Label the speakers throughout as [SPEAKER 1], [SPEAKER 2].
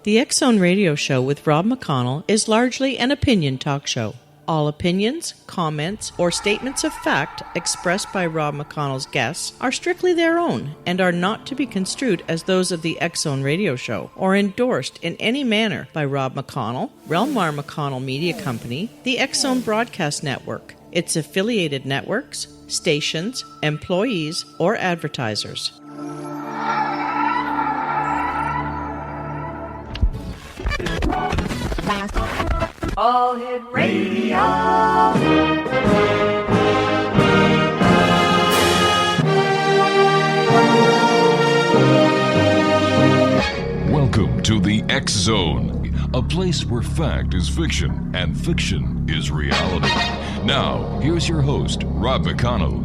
[SPEAKER 1] The X Zone Radio Show with Rob McConnell is largely an opinion talk show. All opinions, comments, or statements of fact expressed by Rob McConnell's guests are strictly their own and are not to be construed as those of the X Zone Radio Show or endorsed in any manner by Rob McConnell, Relmar McConnell Media Company, the X Zone Broadcast Network, its affiliated networks, stations, employees, or advertisers.
[SPEAKER 2] All Hit Radio.
[SPEAKER 3] Welcome to the X Zone, a place where fact is fiction and fiction is reality. Now, here's your host, Rob McConnell.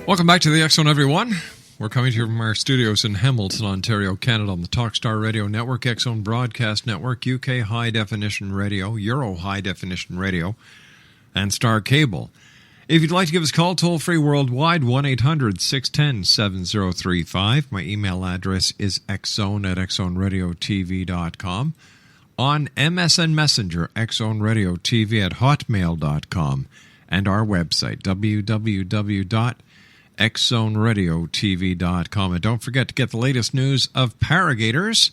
[SPEAKER 4] Welcome back to the X Zone, everyone. We're coming to you from our studios in Hamilton, Ontario, Canada, on the Talkstar Radio Network, X Zone Broadcast Network, UK High Definition Radio, Euro High Definition Radio, and Star Cable. If you'd like to give us a call, toll-free worldwide, 1-800-610-7035. My email address is xzone@xzoneradiotv.com. On MSN Messenger, xzoneradiotv@hotmail.com. And our website, www.xzoneradiotv.com. And don't forget to get the latest news of Paragators,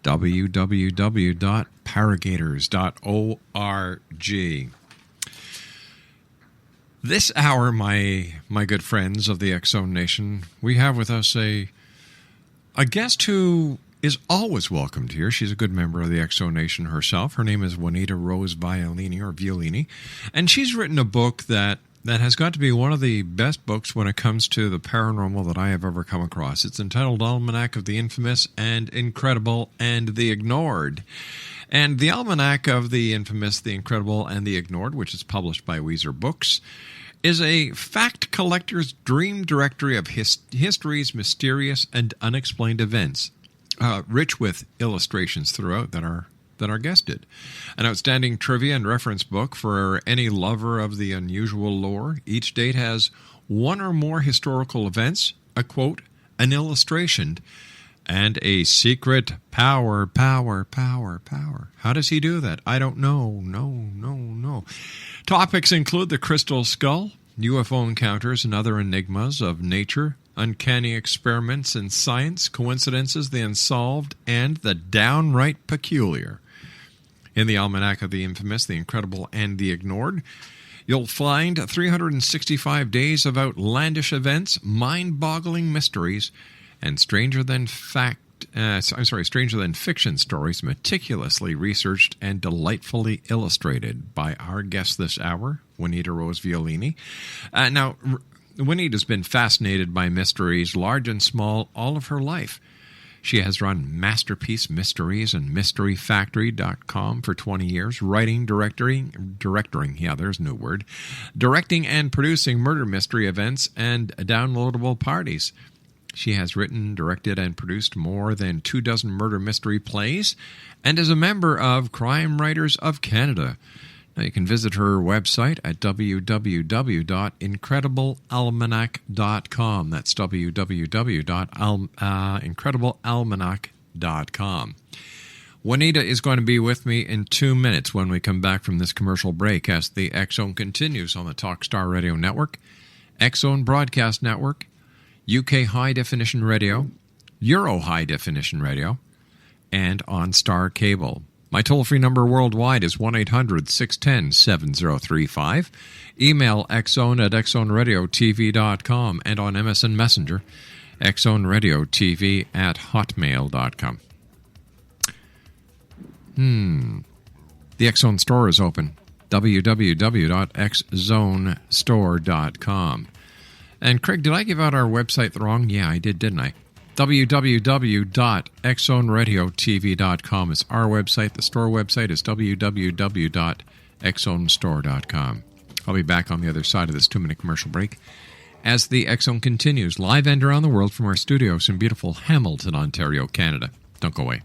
[SPEAKER 4] www.paragators.org. This hour, my good friends of the X Zone Nation, we have with us a guest who is always welcomed here. She's a good member of the X Zone Nation herself. Her name is Juanita Rose Violini, or Violini, and she's written a book that has got to be one of the best books when it comes to the paranormal that I have ever come across. It's entitled Almanac of the Infamous and Incredible and the Ignored. And the Almanac of the Infamous, the Incredible, and the Ignored, which is published by Weezer Books, is a fact collector's dream directory of history's mysterious and unexplained events, rich with illustrations throughout that our guest did. An outstanding trivia and reference book for any lover of the unusual lore. Each date has one or more historical events, a quote, an illustration, and a secret power. How does he do that? I don't know. No. Topics include the crystal skull, UFO encounters and other enigmas of nature, uncanny experiments in science, coincidences, the unsolved, and the downright peculiar. In the Almanac of the Infamous, the Incredible, and the Ignored, you'll find 365 days of outlandish events, mind-boggling mysteries, and stranger than fiction stories meticulously researched and delightfully illustrated by our guest this hour, Juanita Rose Violini. Now, Juanita's been fascinated by mysteries, large and small, all of her life. She has run Masterpiece Mysteries and MysteryFactory.com for 20 years, writing, directing and producing murder mystery events and downloadable parties. She has written, directed, and produced more than 24 murder mystery plays and is a member of Crime Writers of Canada. Now, you can visit her website at www.incrediblealmanac.com. That's www.incrediblealmanac.com. Juanita is going to be with me in 2 minutes when we come back from this commercial break as the X Zone continues on the Talkstar Radio Network, X Zone Broadcast Network, UK High Definition Radio, Euro High Definition Radio, and on Star Cable. My toll-free number worldwide is 1-800-610-7035. Email xzone@xzoneradiotv.com and on MSN Messenger, xzoneradiotv@hotmail.com. The X Zone store is open. www.xzonestore.com. And Craig, did I give out our website wrong? Yeah, I did, didn't I? www.xzoneradiotv.com is our website. The store website is www.xzonestore.com. I'll be back on the other side of this 2-minute commercial break as the X Zone continues live and around the world from our studios in beautiful Hamilton, Ontario, Canada. Don't go away.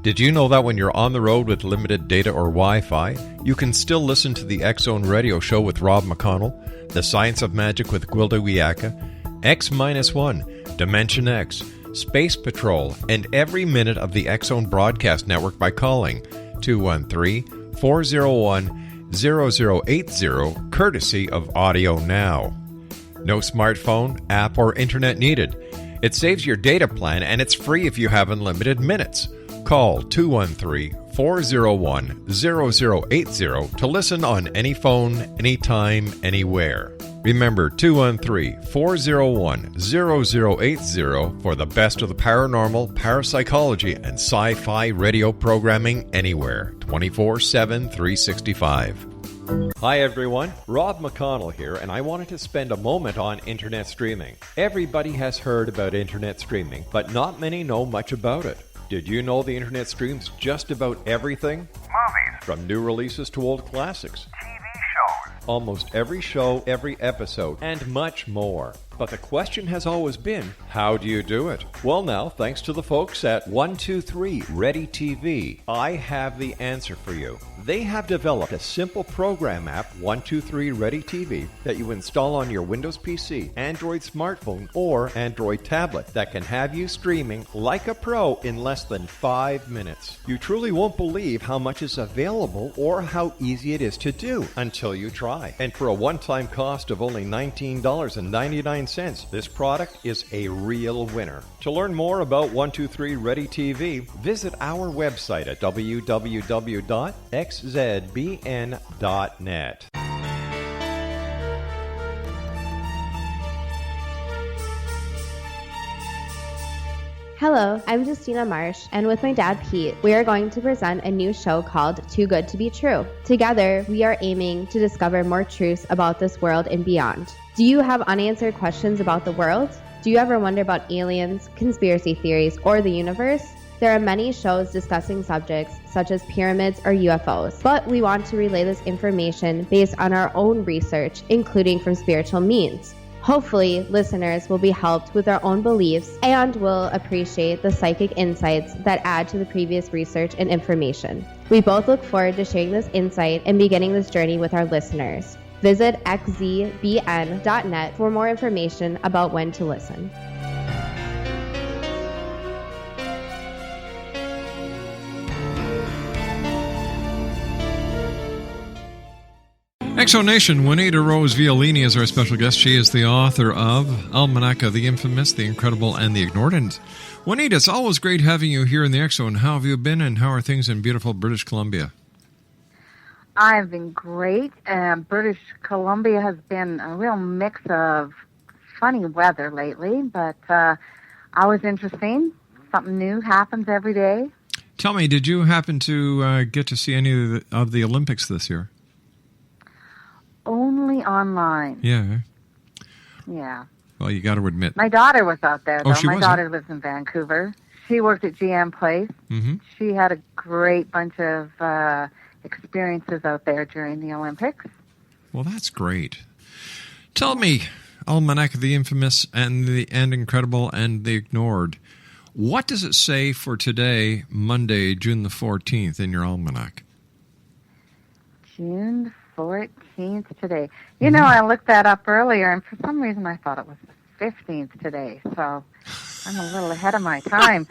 [SPEAKER 5] Did you know that when you're on the road with limited data or Wi-Fi, you can still listen to the X-Zone Radio Show with Rob McConnell, The Science of Magic with Gwilda Wiyaka, X-1, Dimension X, Space Patrol, and every minute of the X-Zone Broadcast Network by calling 213-401-0080, courtesy of Audio Now. No smartphone, app, or internet needed. It saves your data plan, and it's free if you have unlimited minutes. Call 213-401-0080 to listen on any phone, anytime, anywhere. Remember 213-401-0080 for the best of the paranormal, parapsychology, and sci-fi radio programming anywhere, 24/7, 365. Hi everyone, Rob McConnell here, and I wanted to spend a moment on internet streaming. Everybody has heard about internet streaming, but not many know much about it. Did you know the internet streams just about everything?
[SPEAKER 6] Movies.
[SPEAKER 5] From new releases to old classics.
[SPEAKER 6] TV shows.
[SPEAKER 5] Almost every show, every episode, and much more. But the question has always been, how do you do it? Well now, thanks to the folks at 123 Ready TV, I have the answer for you. They have developed a simple program app, 123 Ready TV, that you install on your Windows PC, Android smartphone, or Android tablet that can have you streaming like a pro in less than 5 minutes. You truly won't believe how much is available or how easy it is to do until you try. And for a one-time cost of only $19.99, this product is a real winner. To learn more about 123 Ready TV, visit our website at www.xzbn.net.
[SPEAKER 7] Hello, I'm Justina Marsh, and with my dad Pete, we are going to present a new show called Too Good to Be True. Together, we are aiming to discover more truths about this world and beyond. Do you have unanswered questions about the world? Do you ever wonder about aliens, conspiracy theories, or the universe? There are many shows discussing subjects such as pyramids or UFOs, but we want to relay this information based on our own research, including from spiritual means. Hopefully, listeners will be helped with their own beliefs and will appreciate the psychic insights that add to the previous research and information. We both look forward to sharing this insight and beginning this journey with our listeners. Visit xzbn.net for more information about when to listen.
[SPEAKER 4] Exonation, Juanita Rose Violini is our special guest. She is the author of Almanac of the Infamous, the Incredible, and the Ignored. And Juanita, it's always great having you here in the Exo. How have you been, and how are things in beautiful British Columbia?
[SPEAKER 8] I've been great. British Columbia has been a real mix of funny weather lately, but always interesting. Something new happens every day.
[SPEAKER 4] Tell me, did you happen to get to see any of the Olympics this year?
[SPEAKER 8] Only online.
[SPEAKER 4] Yeah.
[SPEAKER 8] Yeah.
[SPEAKER 4] Well, you got to admit.
[SPEAKER 8] My daughter was out there, though.
[SPEAKER 4] Oh, she was?
[SPEAKER 8] My daughter lives in Vancouver. She worked at GM Place.
[SPEAKER 4] Mm-hmm.
[SPEAKER 8] She had a great bunch of experiences out there during the Olympics.
[SPEAKER 4] Well, that's great. Tell me, Almanac of the Infamous and the Incredible and the Ignored, what does it say for today, Monday, June the 14th, in your almanac?
[SPEAKER 8] June 14th today. You know, I looked that up earlier, and for some reason I thought it was the 15th today, so I'm a little ahead of my time.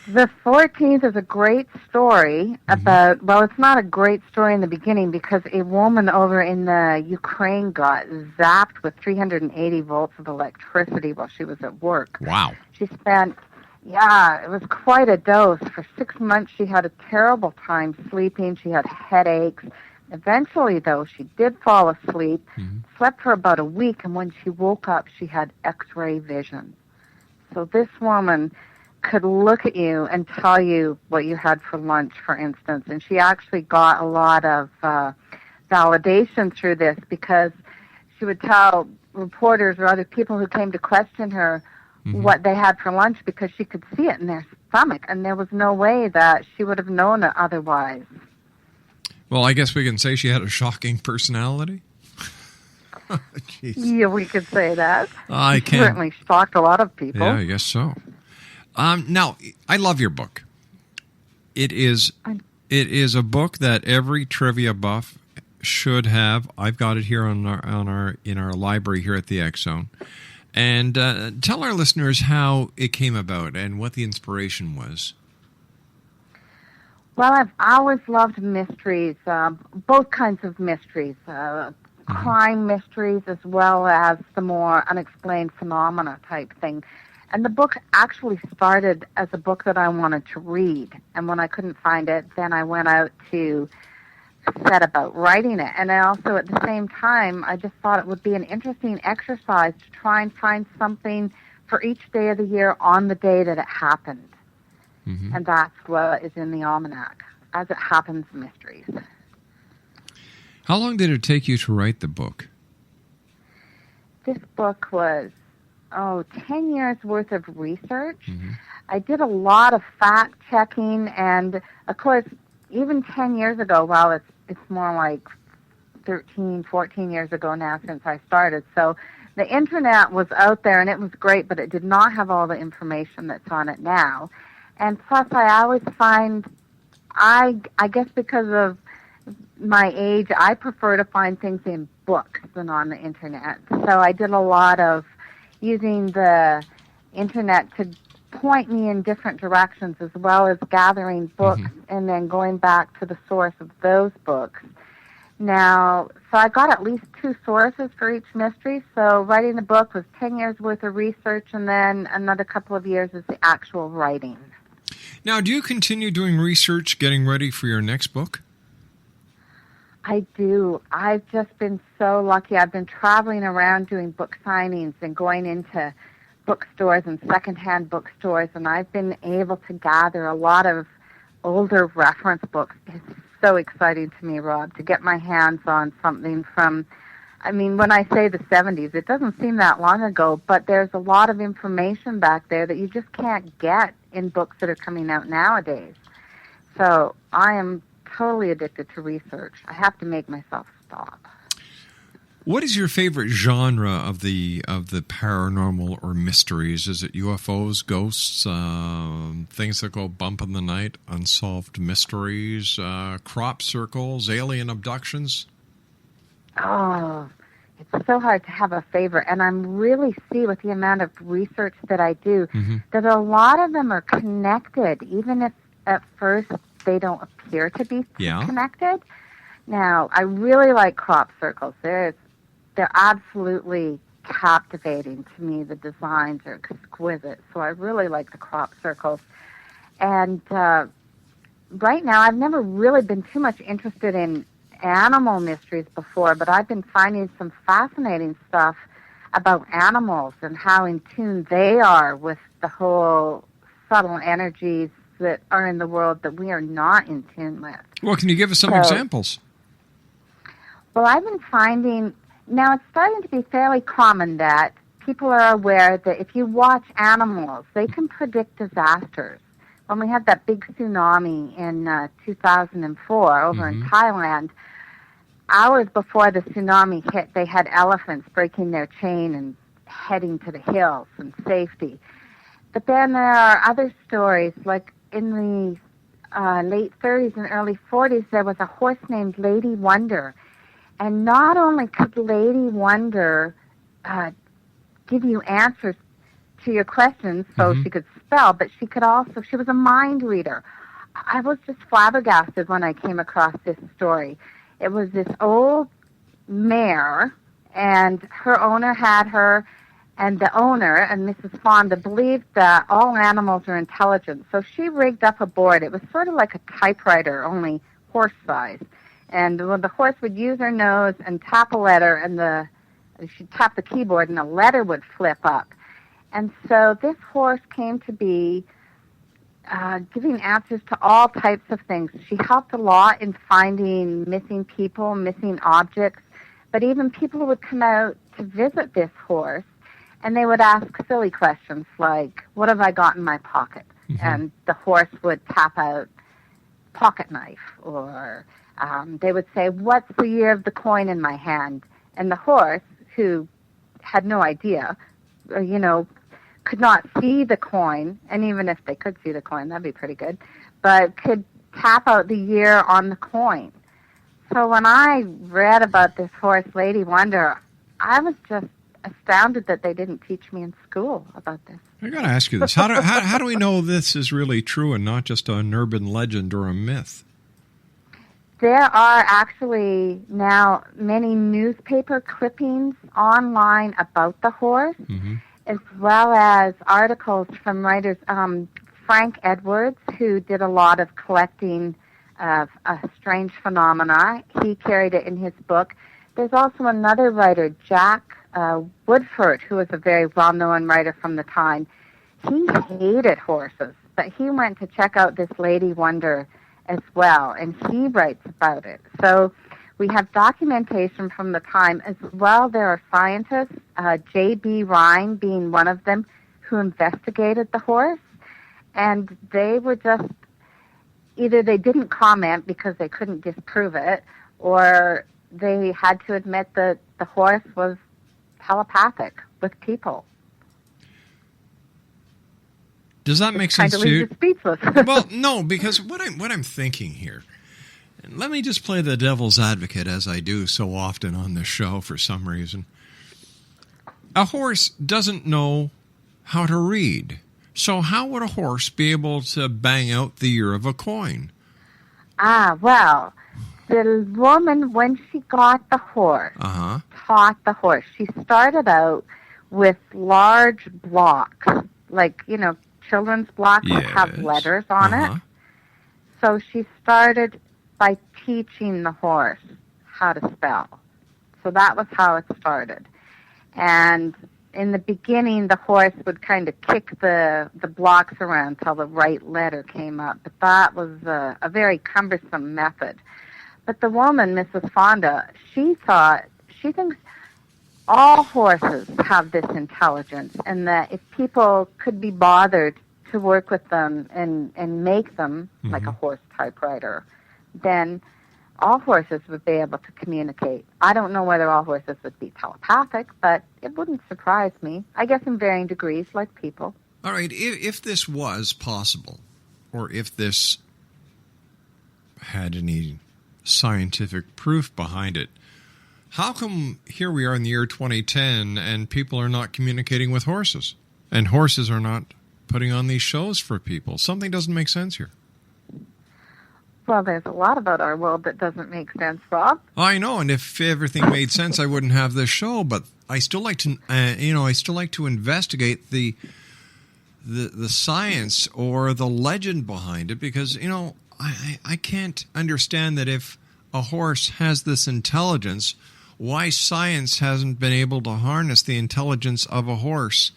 [SPEAKER 8] The 14th is a great story about, well, it's not a great story in the beginning because a woman over in the Ukraine got zapped with 380 volts of electricity while she was at work.
[SPEAKER 4] Wow.
[SPEAKER 8] She spent, it was quite a dose. For 6 months she had a terrible time sleeping. She had headaches. Eventually, though, she did fall asleep, slept for about a week, and when she woke up, she had X-ray vision. So this woman could look at you and tell you what you had for lunch, for instance. And she actually got a lot of validation through this because she would tell reporters or other people who came to question her what they had for lunch because she could see it in their stomach, and there was no way that she would have known it otherwise.
[SPEAKER 4] Well, I guess we can say she had a shocking personality.
[SPEAKER 8] Yeah, we could say that.
[SPEAKER 4] I
[SPEAKER 8] She certainly shocked a lot of people.
[SPEAKER 4] Yeah, I guess so. Now, I love your book. It is a book that every trivia buff should have. I've got it here in our library here at the X Zone. And tell our listeners how it came about and what the inspiration was.
[SPEAKER 8] Well, I've always loved mysteries, both kinds of mysteries, crime mysteries as well as the more unexplained phenomena type thing. And the book actually started as a book that I wanted to read. And when I couldn't find it, then I went out to set about writing it. And I also, at the same time, I just thought it would be an interesting exercise to try and find something for each day of the year on the day that it happened. Mm-hmm. And that's what is in the Almanac, As It Happens Mysteries.
[SPEAKER 4] How long did it take you to write the book?
[SPEAKER 8] This book was, 10 years worth of research. Mm-hmm. I did a lot of fact-checking, and, of course, even 10 years ago, well, it's more like 13, 14 years ago now since I started. So the Internet was out there, and it was great, but it did not have all the information that's on it now. And plus, I always find, I guess because of my age, I prefer to find things in books than on the Internet. So I did a lot of using the Internet to point me in different directions, as well as gathering books and then going back to the source of those books. Now, so I got at least 2 sources for each mystery. So writing the book was 10 years worth of research, and then another couple of years is the actual writing.
[SPEAKER 4] Now, do you continue doing research, getting ready for your next book?
[SPEAKER 8] I do. I've just been so lucky. I've been traveling around doing book signings and going into bookstores and secondhand bookstores, and I've been able to gather a lot of older reference books. It's so exciting to me, Rob, to get my hands on something from, when I say the 70s, it doesn't seem that long ago, but there's a lot of information back there that you just can't get in books that are coming out nowadays. So I am totally addicted to research. I have to make myself stop.
[SPEAKER 4] What is your favorite genre of the paranormal or mysteries? Is it UFOs, ghosts, things that go bump in the night, unsolved mysteries, crop circles, alien abductions?
[SPEAKER 8] Oh, it's so hard to have a favorite. And I'm really see with the amount of research that I do that a lot of them are connected, even if at first they don't appear to be connected. Now, I really like crop circles. They're absolutely captivating to me. The designs are exquisite, so I really like the crop circles. And right now, I've never really been too much interested in animal mysteries before, but I've been finding some fascinating stuff about animals and how in tune they are with the whole subtle energies that are in the world that we are not in tune with.
[SPEAKER 4] Well, can you give us some examples?
[SPEAKER 8] Well, I've been finding, now it's starting to be fairly common that people are aware that if you watch animals, they can predict disasters. When we had that big tsunami in 2004 over in Thailand, hours before the tsunami hit, they had elephants breaking their chain and heading to the hills in safety. But then there are other stories, like in the late 30s and early 40s, there was a horse named Lady Wonder. And not only could Lady Wonder give you answers to your questions so she could spell, but she was a mind reader. I was just flabbergasted when I came across this story. It was this old mare, and her owner had her, and the owner, and Mrs. Fonda, believed that all animals are intelligent. So she rigged up a board. It was sort of like a typewriter, only horse size. And when the horse would use her nose and tap a letter, and she'd tap the keyboard, and a letter would flip up. And so this horse came to be giving answers to all types of things. She helped a lot in finding missing people, missing objects, but even people would come out to visit this horse, and they would ask silly questions like, what have I got in my pocket? And the horse would tap out pocket knife, or they would say, what's the year of the coin in my hand? And the horse, who had no idea, could not see the coin, and even if they could see the coin, that'd be pretty good, but could tap out the year on the coin. So when I read about this horse, Lady Wonder, I was just astounded that they didn't teach me in school about this.
[SPEAKER 4] I got to ask you this. How do we know this is really true and not just an urban legend or a myth?
[SPEAKER 8] There are actually now many newspaper clippings online about the horse, as well as articles from writers. Frank Edwards, who did a lot of collecting of strange phenomena, he carried it in his book. There's also another writer, Jack Woodford, who was a very well-known writer from the time. He hated horses, but he went to check out this Lady Wonder as well, and he writes about it. So we have documentation from the time as well. There are scientists, J.B. Rhine being one of them, who investigated the horse, and they were just, either they didn't comment because they couldn't disprove it, or they had to admit that the horse was telepathic with people.
[SPEAKER 4] Does that make sense to you?
[SPEAKER 8] Kind of leaves you speechless.
[SPEAKER 4] Well, no, because what I'm thinking here, and let me just play the devil's advocate as I do so often on this show for some reason. A horse doesn't know how to read. So how would a horse be able to bang out the year of a coin?
[SPEAKER 8] Well, the woman, when she got the horse, taught the horse. She started out with large blocks, like, children's blocks that have letters on it. So she started by teaching the horse how to spell. So that was how it started. And in the beginning, the horse would kind of kick the blocks around until the right letter came up. But that was a very cumbersome method. But the woman, Mrs. Fonda, she thinks all horses have this intelligence, and that if people could be bothered to work with them and make them like a horse typewriter, then all horses would be able to communicate. I don't know whether all horses would be telepathic, but it wouldn't surprise me. I guess in varying degrees, like people.
[SPEAKER 4] All right, if this was possible, or if this had any scientific proof behind it, how come here we are in the year 2010 and people are not communicating with horses? And horses are not putting on these shows for people? Something doesn't make sense here.
[SPEAKER 8] Well, there's a lot about our world that doesn't make sense, Rob.
[SPEAKER 4] I know, and if everything made sense, I wouldn't have this show. But I still like to, investigate the science or the legend behind it, because I can't understand that if a horse has this intelligence, why science hasn't been able to harness the intelligence of a horse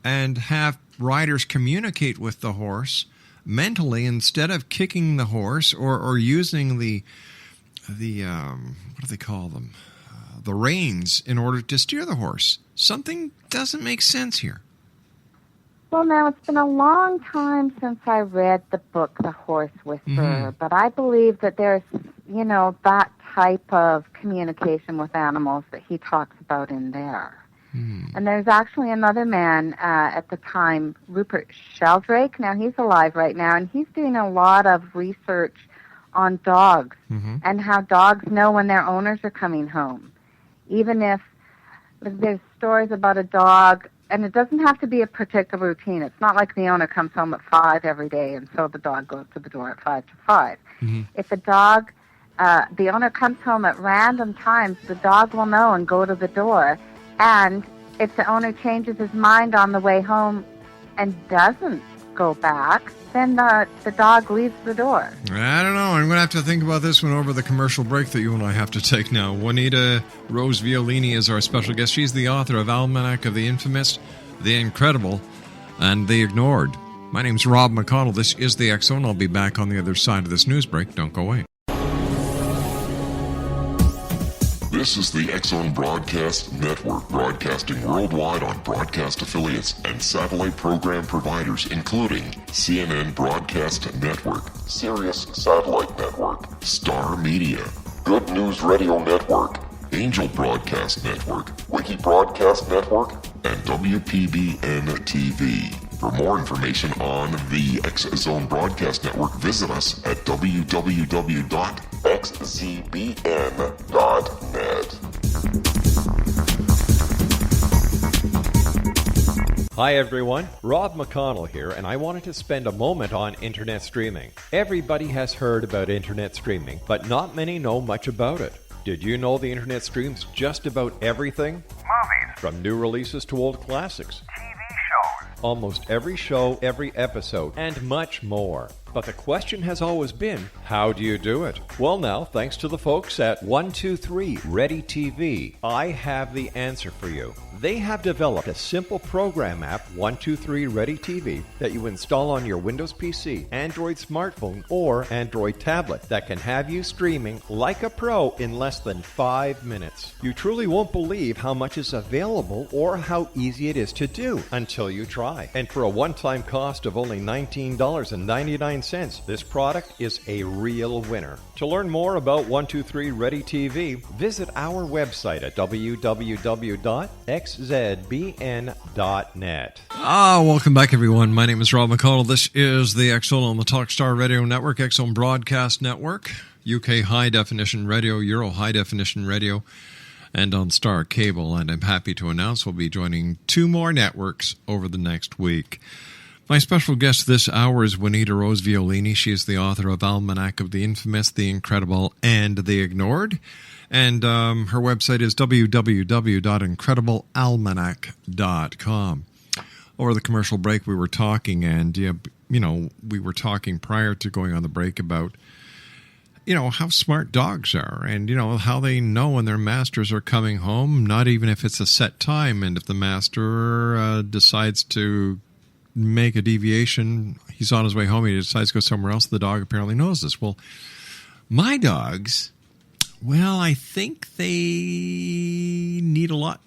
[SPEAKER 4] and have riders communicate with the horse mentally instead of kicking the horse or using the what do they call them? The reins in order to steer the horse. Something doesn't make sense here.
[SPEAKER 8] Well, now, it's been a long time since I read the book, The Horse Whisperer, but I believe that there's, that type of communication with animals that he talks about in there. And there's actually another man at the time, Rupert Sheldrake. Now, he's alive right now, and he's doing a lot of research on dogs and how dogs know when their owners are coming home. Even if there's stories about a dog, and it doesn't have to be a particular routine. It's not like the owner comes home at 5 every day, and so the dog goes to the door at 5 to 5. If a dog, the owner comes home at random times, the dog will know and go to the door. And if the owner changes his mind on the way home and doesn't go back, then the dog leaves the door.
[SPEAKER 4] I don't know. I'm going to have to think about this one over the commercial break that you and I have to take now. Juanita Rose Violini is our special guest. She's the author of Almanac of the Infamous, the Incredible, and the Ignored. My name's Rob McConnell. This is the X Zone. I'll be back on the other side of this news break. Don't go away.
[SPEAKER 3] This is the X Zone Broadcast Network, broadcasting worldwide on broadcast affiliates and satellite program providers, including CNN Broadcast Network, Sirius Satellite Network, Star Media, Good News Radio Network, Angel Broadcast Network, Wiki Broadcast Network, and WPBN TV. For more information on the X Zone Broadcast Network, visit us at www.xzbn.net.
[SPEAKER 5] Hi everyone, Rob McConnell here, and I wanted to spend a moment on internet streaming. Everybody has heard about internet streaming, but not many know much about it. Did you know the internet streams just about everything?
[SPEAKER 6] Movies.
[SPEAKER 5] From new releases to old classics.
[SPEAKER 6] TV shows.
[SPEAKER 5] Almost every show, every episode, and much more. But the question has always been, how do you do it? Well now, thanks to the folks at 123 Ready TV, I have the answer for you. They have developed a simple program app, 123 Ready TV, that you install on your Windows PC, Android smartphone, or Android tablet that can have you streaming like a pro in less than 5 minutes. You truly won't believe how much is available or how easy it is to do until you try. And for a one-time cost of only $19.99, this product is a real winner. To learn more about 123 Ready TV, visit our website at www.xzbn.net.
[SPEAKER 4] Welcome back, everyone. My name is Rob McConnell. This is the X Zone on the Talkstar Radio Network, X Zone Broadcast Network, UK High Definition Radio, Euro High Definition Radio, and on Star Cable. And I'm happy to announce we'll be joining 2 more networks over the next week. My special guest this hour is Juanita Rose Violini. She is the author of Almanac of the Infamous, the Incredible, and the Ignored. And her website is www.incrediblealmanac.com. Over the commercial break, we were talking, and we were talking prior to going on the break about, how smart dogs are, and, how they know when their masters are coming home, not even if it's a set time. And if the master decides to make a deviation, he's on his way home, he decides to go somewhere else, the dog apparently knows this. Well, my dogs, I think they need a lot.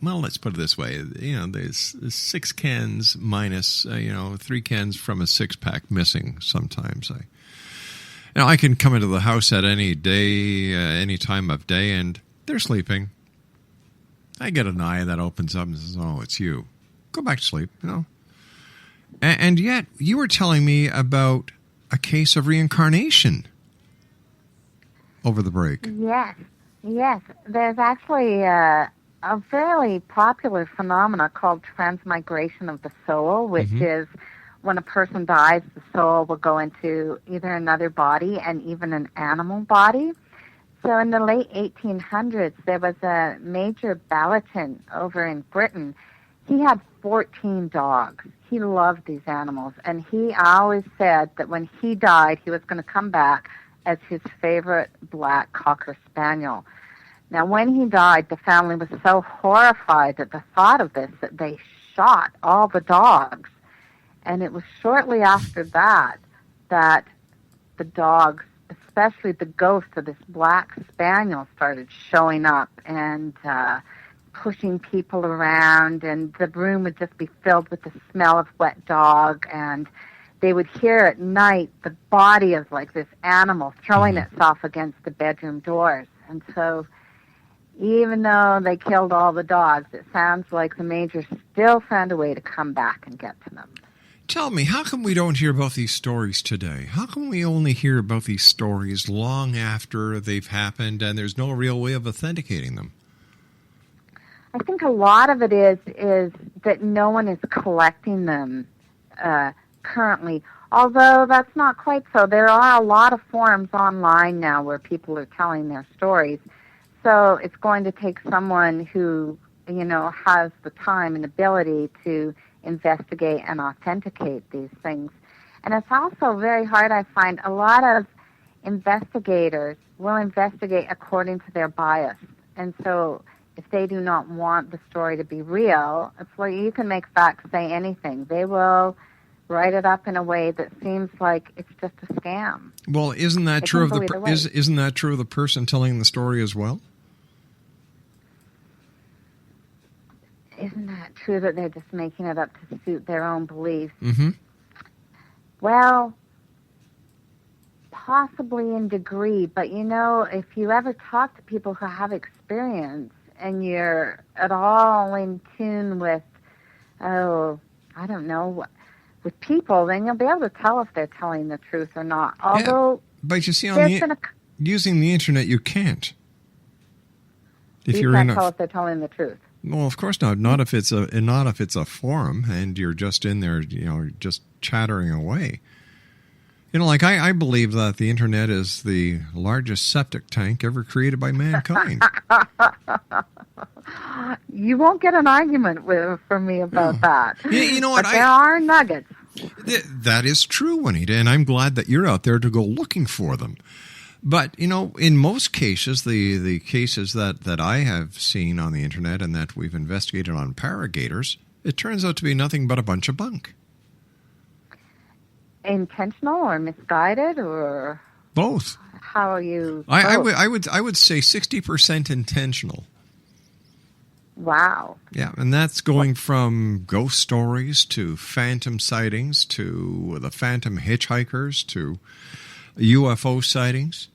[SPEAKER 4] Well, let's put it this way. There's 6 cans minus, 3 cans from a 6-pack missing sometimes. I can come into the house at any day, any time of day, and they're sleeping. I get an eye that opens up and says, "Oh, it's you. Go back to sleep," And yet, you were telling me about a case of reincarnation over the break.
[SPEAKER 8] Yes. There's actually a fairly popular phenomena called transmigration of the soul, which is when a person dies, the soul will go into either another body and even an animal body. So in the late 1800s, there was a major ballatin over in Britain. He had 14 dogs. He loved these animals, and he always said that when he died, he was going to come back as his favorite black Cocker Spaniel. Now, when he died, the family was so horrified at the thought of this that they shot all the dogs. And it was shortly after that that the dogs, especially the ghost of this black spaniel, started showing up and pushing people around, and the room would just be filled with the smell of wet dog, and they would hear at night the body of like this animal throwing itself against the bedroom doors. And so even though they killed all the dogs, it sounds like the major still found a way to come back and get to them.
[SPEAKER 4] Tell me, how come we don't hear about these stories today? How come we only hear about these stories long after they've happened and there's no real way of authenticating them?
[SPEAKER 8] I think a lot of it is that no one is collecting them currently, although that's not quite so. There are a lot of forums online now where people are telling their stories, so it's going to take someone who, has the time and ability to investigate and authenticate these things. And it's also very hard, I find. A lot of investigators will investigate according to their bias, and so if they do not want the story to be real, it's like you can make facts say anything. They will write it up in a way that seems like it's just a scam.
[SPEAKER 4] Well, isn't that true of isn't that true of the person telling the story as well?
[SPEAKER 8] Isn't that true that they're just making it up to suit their own beliefs?
[SPEAKER 4] Mm-hmm.
[SPEAKER 8] Well, possibly in degree, but if you ever talk to people who have experience and you're at all in tune with, I don't know, with people, then you'll be able to tell if they're telling the truth or not. Although,
[SPEAKER 4] but you see, using the internet, you can't. If
[SPEAKER 8] you can't tell if they're telling the truth.
[SPEAKER 4] Well, of course not. Not if it's a forum and you're just in there, just chattering away. Like I believe that the internet is the largest septic tank ever created by mankind.
[SPEAKER 8] You won't get an argument from me about that.
[SPEAKER 4] You know what?
[SPEAKER 8] But there are nuggets.
[SPEAKER 4] That is true, Juanita, and I'm glad that you're out there to go looking for them. But, in most cases, the cases that I have seen on the internet and that we've investigated on Paragators, it turns out to be nothing but a bunch of bunk.
[SPEAKER 8] Intentional or misguided or
[SPEAKER 4] both?
[SPEAKER 8] How are you?
[SPEAKER 4] I would say 60% intentional.
[SPEAKER 8] Wow.
[SPEAKER 4] Yeah, and that's going from ghost stories to phantom sightings to the phantom hitchhikers to UFO sightings.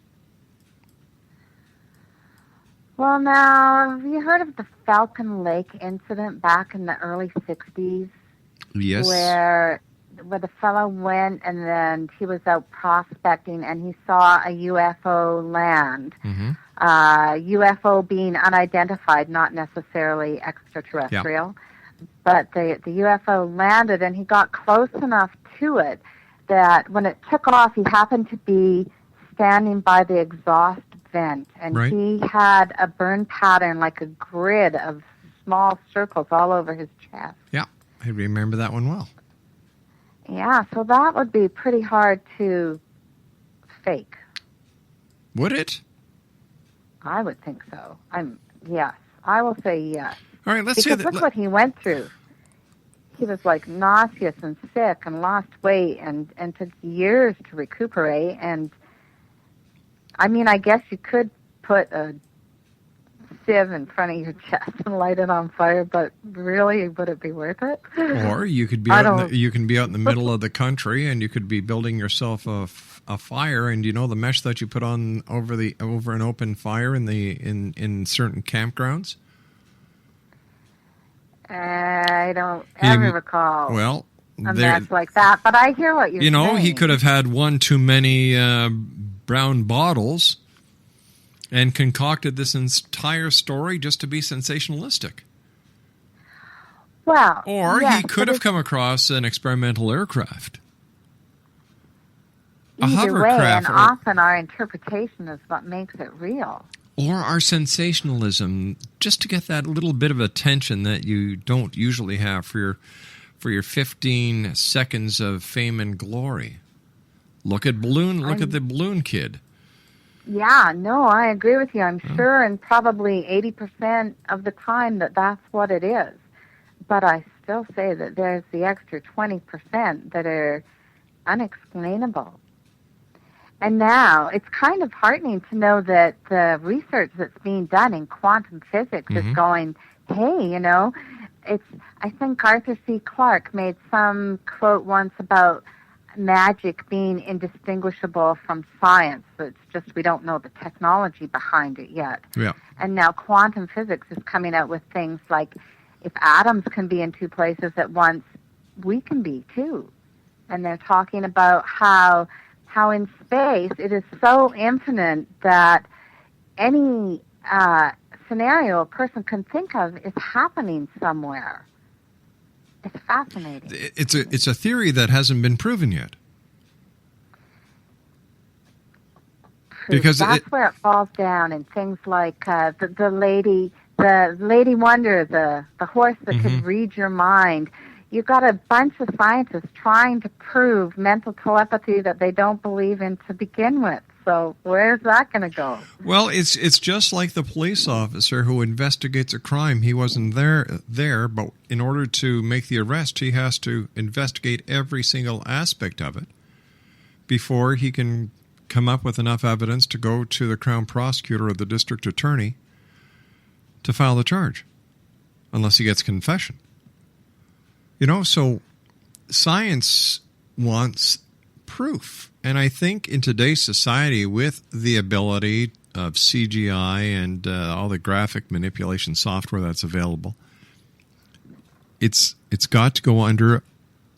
[SPEAKER 8] Well, now, have you heard of the Falcon Lake incident back in the early 60s?
[SPEAKER 4] Yes.
[SPEAKER 8] Where the fellow went and then he was out prospecting and he saw a UFO land.
[SPEAKER 4] Mm-hmm.
[SPEAKER 8] UFO being unidentified, not necessarily extraterrestrial. Yeah. But the UFO landed and he got close enough to it that when it took off, he happened to be standing by the exhaust vent. And
[SPEAKER 4] right.
[SPEAKER 8] He had a burn pattern, like a grid of small circles all over his chest.
[SPEAKER 4] Yeah, I remember that one well.
[SPEAKER 8] Yeah, so that would be pretty hard to fake.
[SPEAKER 4] Would it?
[SPEAKER 8] I would think so. Yes, I will say yes.
[SPEAKER 4] All right, let's
[SPEAKER 8] because look what he went through. He was like nauseous and sick and lost weight and took years to recuperate. And I guess you could put a sieve in front of your chest and light it on fire, but really, would it be worth it?
[SPEAKER 4] Or you could be you can be out in the middle of the country and you could be building yourself a fire, and the mesh that you put on over an open fire in certain campgrounds.
[SPEAKER 8] I don't ever recall.
[SPEAKER 4] Well,
[SPEAKER 8] a mess like that, but I hear what you're saying.
[SPEAKER 4] He could have had one too many brown bottles and concocted this entire story just to be sensationalistic.
[SPEAKER 8] Well,
[SPEAKER 4] or
[SPEAKER 8] yes,
[SPEAKER 4] he could have come across an experimental aircraft. A
[SPEAKER 8] either
[SPEAKER 4] hovercraft.
[SPEAKER 8] Way, and often our interpretation is what makes it real.
[SPEAKER 4] Or our sensationalism, just to get that little bit of attention that you don't usually have for your 15 seconds of fame and glory. Look at the balloon kid.
[SPEAKER 8] Yeah, no, I agree with you. I'm sure, and probably 80% of the time that's what it is. But I still say that there's the extra 20% that are unexplainable. And now it's kind of heartening to know that the research that's being done in quantum physics is going, hey, I think Arthur C. Clarke made some quote once about magic being indistinguishable from science. It's just we don't know the technology behind it yet.
[SPEAKER 4] Yeah.
[SPEAKER 8] And now quantum physics is coming out with things like if atoms can be in two places at once, we can be too. And they're talking about how in space it is so infinite that any scenario a person can think of is happening somewhere. It's fascinating.
[SPEAKER 4] It's a theory that hasn't been proven yet. Because
[SPEAKER 8] that's where it falls down in things like the lady wonder, the horse that could read your mind. You've got a bunch of scientists trying to prove mental telepathy that they don't believe in to begin with. So where's that going to go?
[SPEAKER 4] Well, it's just like the police officer who investigates a crime. He wasn't there, but in order to make the arrest, he has to investigate every single aspect of it before he can come up with enough evidence to go to the Crown Prosecutor or the District Attorney to file the charge, unless he gets confession. So science wants proof. And I think in today's society, with the ability CGI and all the graphic manipulation software that's available, it's got to go under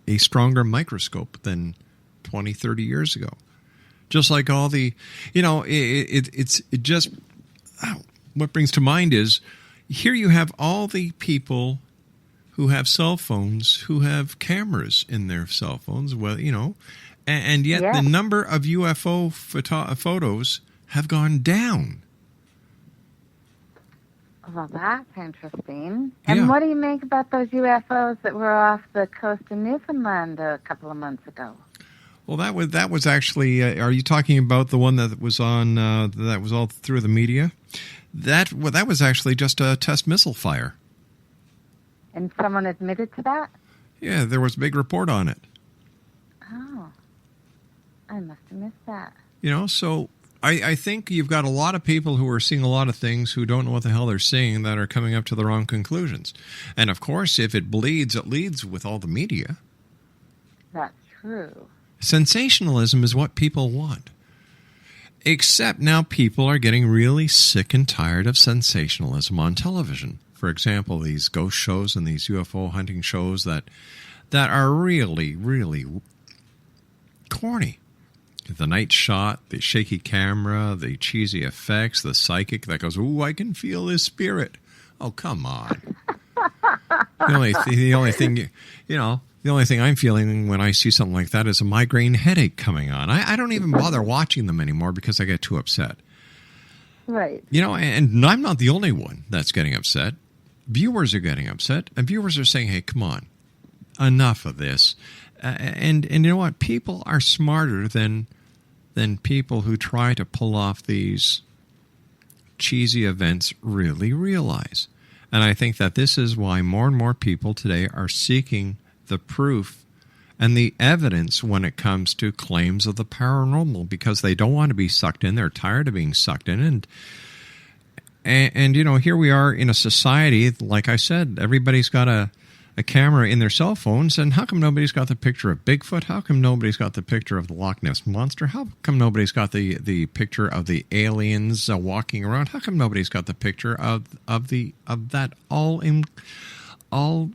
[SPEAKER 4] a stronger microscope than 20, 30 years ago. Just like all the, it's just, what brings to mind is, here you have all the people who have cell phones, who have cameras in their cell phones, and yet the number of UFO photos have gone down.
[SPEAKER 8] Well, that's interesting. And what do you make about those UFOs that were off the coast of Newfoundland a couple of months ago?
[SPEAKER 4] Well, that was actually. Are you talking about the one that was on? That was all through the media. That was actually just a test missile fire.
[SPEAKER 8] And someone admitted to that?
[SPEAKER 4] Yeah, there was a big report on it.
[SPEAKER 8] Oh, I must have missed that.
[SPEAKER 4] So I think you've got a lot of people who are seeing a lot of things who don't know what the hell they're seeing, that are coming up to the wrong conclusions. And of course, if it bleeds, it leads with all the media.
[SPEAKER 8] That's true.
[SPEAKER 4] Sensationalism is what people want. Except now people are getting really sick and tired of sensationalism on television. For example, these ghost shows and these UFO hunting shows that are really, really corny. The night shot, the shaky camera, the cheesy effects, the psychic that goes, "Ooh, I can feel his spirit." Oh, come on. The only thing I'm feeling when I see something like that is a migraine headache coming on. I don't even bother watching them anymore because I get too upset.
[SPEAKER 8] Right.
[SPEAKER 4] And I'm not the only one that's getting upset. Viewers are getting upset, and viewers are saying, "Hey, come on, enough of this." And you know what? People are smarter than people who try to pull off these cheesy events really realize. And I think that this is why more and more people today are seeking the proof and the evidence when it comes to claims of the paranormal, because they don't want to be sucked in. They're tired of being sucked in. And here we are in a society, like I said, everybody's got a camera in their cell phones, and how come nobody's got the picture of Bigfoot? How come nobody's got the picture of the Loch Ness Monster? How come nobody's got the picture of the aliens walking around? How come nobody's got the picture of that all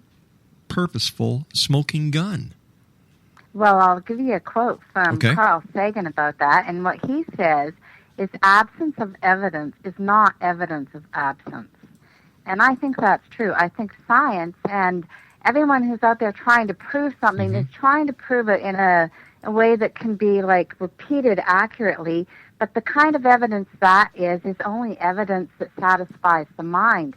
[SPEAKER 4] purposeful smoking gun?
[SPEAKER 8] Well, I'll give you a quote from Carl Sagan about that, and what he says is absence of evidence is not evidence of absence. And I think that's true. I think science and everyone who's out there trying to prove something is trying to prove it in a way that can be repeated accurately, but the kind of evidence that is only evidence that satisfies the mind.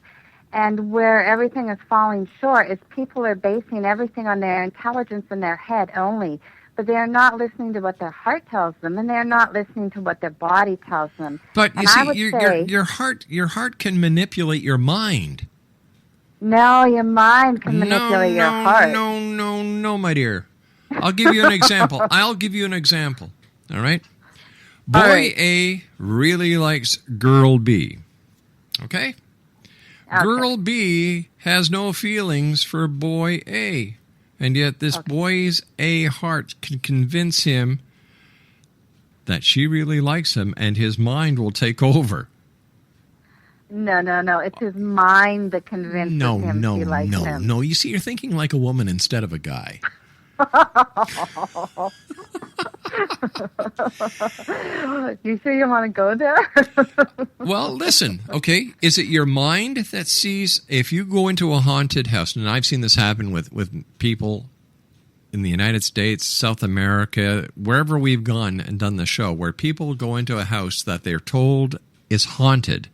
[SPEAKER 8] And where everything is falling short is people are basing everything on their intelligence in their head only, but they're not listening to what their heart tells them, and they're not listening to what their body tells them.
[SPEAKER 4] But you see, your heart can manipulate your mind.
[SPEAKER 8] No, your mind can manipulate your heart.
[SPEAKER 4] No, my dear. I'll give you an example. All right? Boy A really likes girl B. Okay? Girl B has no feelings for boy A. And yet this boy's A heart can convince him that she really likes him, and his mind will take over.
[SPEAKER 8] No. It's his mind that convinces him she likes him.
[SPEAKER 4] No. You see, you're thinking like a woman instead of a guy.
[SPEAKER 8] You sure you want to go there?
[SPEAKER 4] Well, listen, okay? Is it your mind that sees, if you go into a haunted house, and I've seen this happen with people in the United States, South America, wherever we've gone and done the show, where people go into a house that they're told is haunted,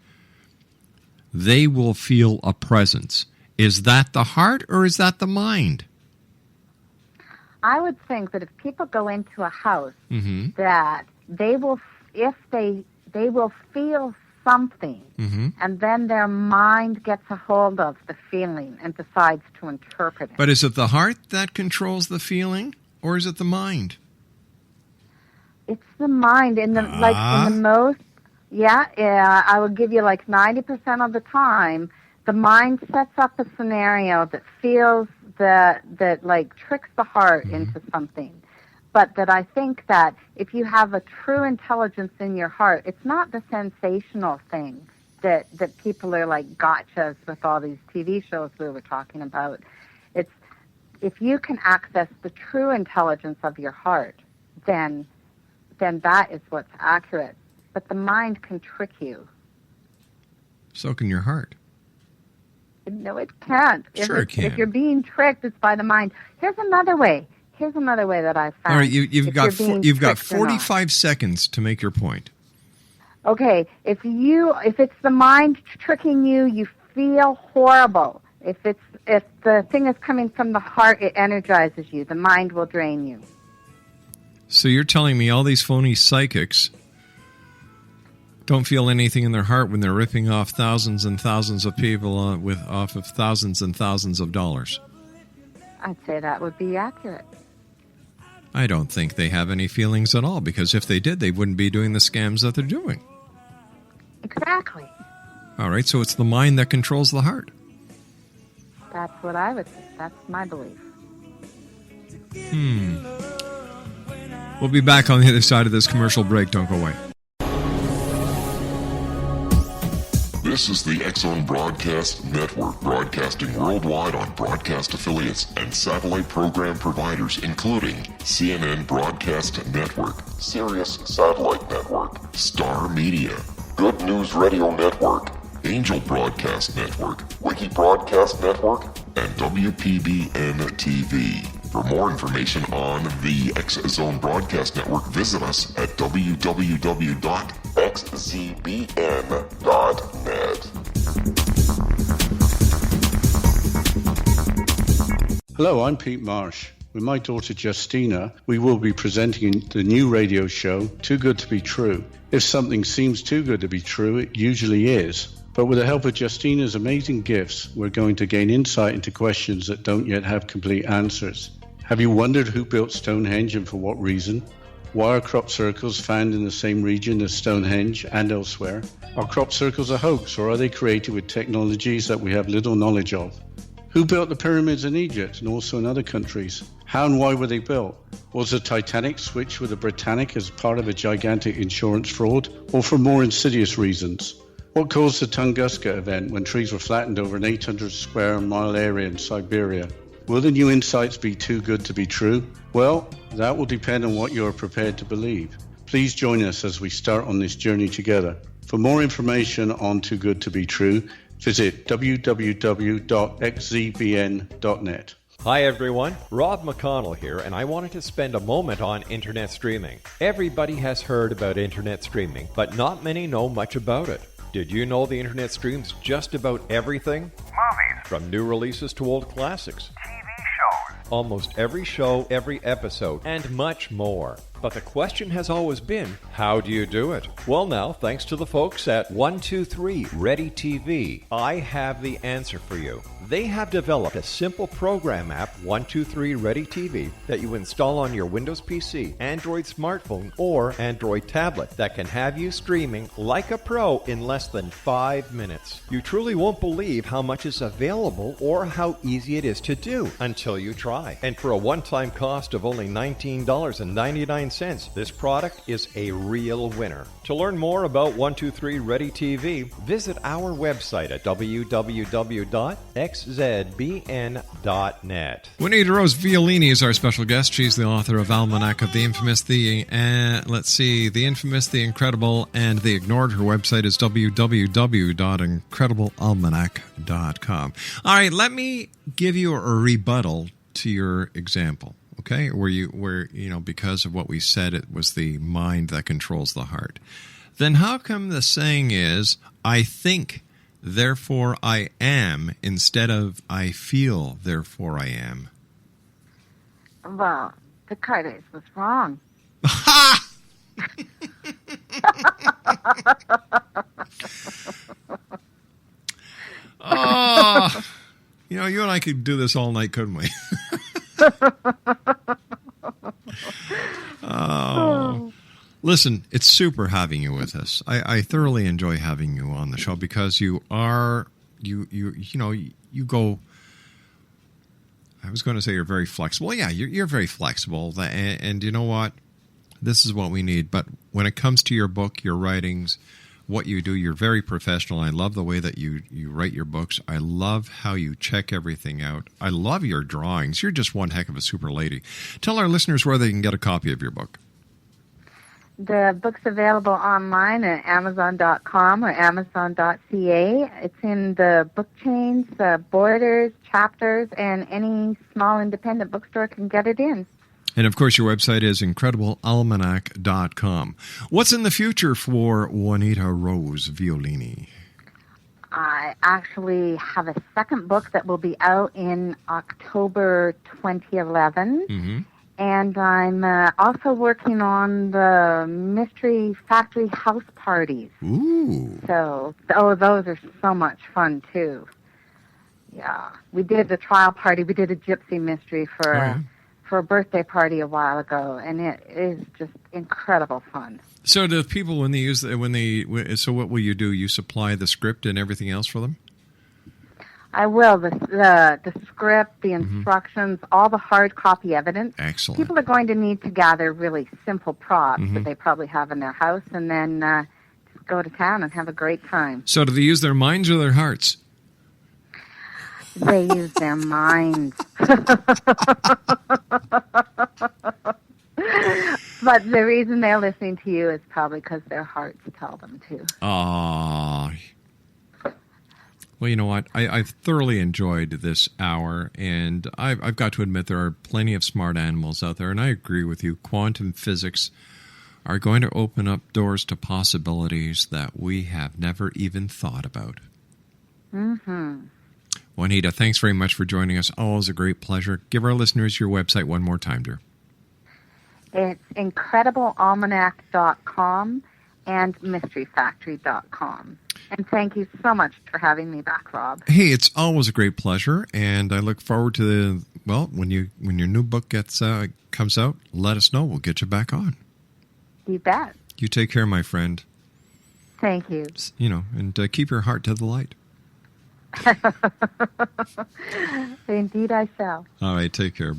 [SPEAKER 4] they will feel a presence. Is that the heart or is that the mind?
[SPEAKER 8] I would think that if people go into a house, that they will, they will feel something, and then their mind gets a hold of the feeling and decides to interpret it.
[SPEAKER 4] But is it the heart that controls the feeling, or is it the mind?
[SPEAKER 8] It's the mind. In the most, I would give you 90% of the time, the mind sets up a scenario that feels that tricks the heart into something. but that I think that if you have a true intelligence in your heart, it's not the sensational thing that people are like gotchas with all these TV shows we were talking about. It's if you can access the true intelligence of your heart, then that is what's accurate. But the mind can trick you.
[SPEAKER 4] So can your heart.
[SPEAKER 8] No, it can't.
[SPEAKER 4] Sure it can.
[SPEAKER 8] If you're being tricked, it's by the mind. Here's another way that I've found.
[SPEAKER 4] All right, you've got 45 seconds to make your point.
[SPEAKER 8] Okay, if it's the mind tricking you, you feel horrible. If the thing is coming from the heart, it energizes you. The mind will drain you.
[SPEAKER 4] So you're telling me all these phony psychics don't feel anything in their heart when they're ripping off thousands and thousands of people off of thousands and thousands of dollars?
[SPEAKER 8] I'd say that would be accurate.
[SPEAKER 4] I don't think they have any feelings at all, because if they did, they wouldn't be doing the scams that they're doing.
[SPEAKER 8] Exactly.
[SPEAKER 4] All right, so it's the mind that controls the heart.
[SPEAKER 8] That's what I would say. That's my belief.
[SPEAKER 4] We'll be back on the other side of this commercial break. Don't go away.
[SPEAKER 3] This is the X-Zone Broadcast Network, broadcasting worldwide on broadcast affiliates and satellite program providers, including CNN Broadcast Network, Sirius Satellite Network, Star Media, Good News Radio Network, Angel Broadcast Network, Wiki Broadcast Network, and WPBN TV. For more information on the X-Zone Broadcast Network, visit us at www.xzbn.net.
[SPEAKER 6] Hello, I'm Pete Marsh. With my daughter Justina, we will be presenting the new radio show, Too Good to Be True. If something seems too good to be true, it usually is. But with the help of Justina's amazing gifts, we're going to gain insight into questions that don't yet have complete answers. Have you wondered who built Stonehenge and for what reason? Why are crop circles found in the same region as Stonehenge and elsewhere? Are crop circles a hoax, or are they created with technologies that we have little knowledge of? Who built the pyramids in Egypt and also in other countries? How and why were they built? Was the Titanic switched with the Britannic as part of a gigantic insurance fraud, or for more insidious reasons? What caused the Tunguska event when trees were flattened over an 800 square mile area in Siberia? Will the new insights be too good to be true? Well, that will depend on what you are prepared to believe. Please join us as we start on this journey together. For more information on Too Good to Be True, visit www.xzbn.net.
[SPEAKER 5] Hi everyone, Rob McConnell here, and I wanted to spend a moment on internet streaming. Everybody has heard about internet streaming, but not many know much about it. Did you know the internet streams just about everything?
[SPEAKER 2] Movies,
[SPEAKER 5] From new releases to old classics.
[SPEAKER 2] TV shows,
[SPEAKER 5] Almost every show, every episode, and much more. But the question has always been, how do you do it? Well now, thanks to the folks at 123 Ready TV, I have the answer for you. They have developed a simple program app, 123 Ready TV, that you install on your Windows PC, Android smartphone, or Android tablet that can have you streaming like a pro in less than 5 minutes. You truly won't believe how much is available or how easy it is to do until you try. And for a one-time cost of only $19.99, this product is a real winner. To learn more about 123 Ready TV, visit our website at www.xzbn.net.
[SPEAKER 4] Juanita Rose Violini is our special guest. She's the author of Almanac of the Infamous, the Infamous, the Incredible, and the Ignored. Her website is www.incrediblealmanac.com. All right, let me give you a rebuttal to your example. Okay, where because of what we said, it was the mind that controls the heart. Then how come the saying is, I think, therefore I am, instead of I feel, therefore I am?
[SPEAKER 8] Well, Descartes was wrong.
[SPEAKER 4] Ha! Oh, you and I could do this all night, couldn't we? Oh, listen, it's super having you with us. I thoroughly enjoy having you on the show because you go. I was going to say you're very flexible. Yeah, you're very flexible. And you know what? This is what we need. But when it comes to your book, your writings, what you do, you're very professional. I love the way that you write your books. I love how you check everything out. I love your drawings. You're just one heck of a super lady. Tell our listeners where they can get a copy of your book.
[SPEAKER 8] The book's available online at Amazon.com or Amazon.ca. It's in the book chains, Borders, Chapters, and any small independent bookstore can get it in.
[SPEAKER 4] And, of course, your website is incrediblealmanac.com. What's in the future for Juanita Rose Violini?
[SPEAKER 8] I actually have a second book that will be out in October 2011.
[SPEAKER 4] Mm-hmm.
[SPEAKER 8] And I'm also working on the Mystery Factory house parties.
[SPEAKER 4] Ooh.
[SPEAKER 8] So, those are so much fun, too. Yeah. We did the trial party. We did a gypsy mystery for a birthday party a while ago, and it is just incredible fun.
[SPEAKER 4] So do people, when they use so what will you do? You supply the script and everything else for them?
[SPEAKER 8] I will. The script, the instructions, all the hard copy evidence.
[SPEAKER 4] Excellent.
[SPEAKER 8] People are going to need to gather really simple props that they probably have in their house, and then just go to town and have a great time.
[SPEAKER 4] So do they use their minds or their hearts?
[SPEAKER 8] They use their minds. But the reason they're listening to you is probably because their hearts tell them to.
[SPEAKER 4] Aww. Well, you know what? I've thoroughly enjoyed this hour, and I've got to admit there are plenty of smart animals out there, and I agree with you. Quantum physics are going to open up doors to possibilities that we have never even thought about.
[SPEAKER 8] Mm-hmm.
[SPEAKER 4] Juanita, thanks very much for joining us. Always a great pleasure. Give our listeners your website one more time, dear.
[SPEAKER 8] It's incrediblealmanac.com and mysteryfactory.com. And thank you so much for having me back, Rob.
[SPEAKER 4] Hey, it's always a great pleasure, and I look forward to when your new book comes out, let us know. We'll get you back on.
[SPEAKER 8] You bet.
[SPEAKER 4] You take care, my friend.
[SPEAKER 8] Thank you.
[SPEAKER 4] And keep your heart to the light.
[SPEAKER 8] Indeed I shall.
[SPEAKER 4] All right, take care.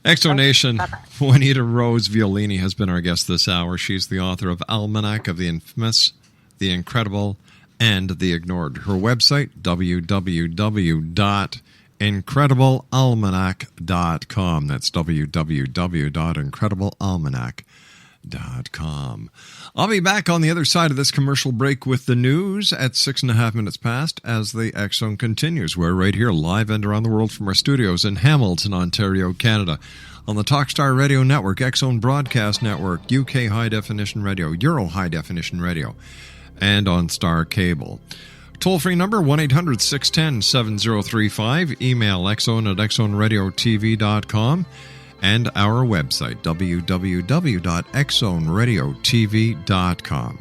[SPEAKER 4] Exonation, Juanita Rose Violini has been our guest this hour. She's the author of Almanac, of the Infamous, the Incredible, and the Ignored. Her website, www.incrediblealmanac.com. That's www.incrediblealmanac.com. I'll be back on the other side of this commercial break with the news at 6.5 minutes past as the X Zone continues. We're right here live and around the world from our studios in Hamilton, Ontario, Canada, on the Talkstar Radio Network, X Zone Broadcast Network, UK High Definition Radio, Euro High Definition Radio, and on Star Cable. Toll-free number, 1-800-610-7035. Email xzone@xzoneradiotv.com. And our website, www.xzoneradiotv.com.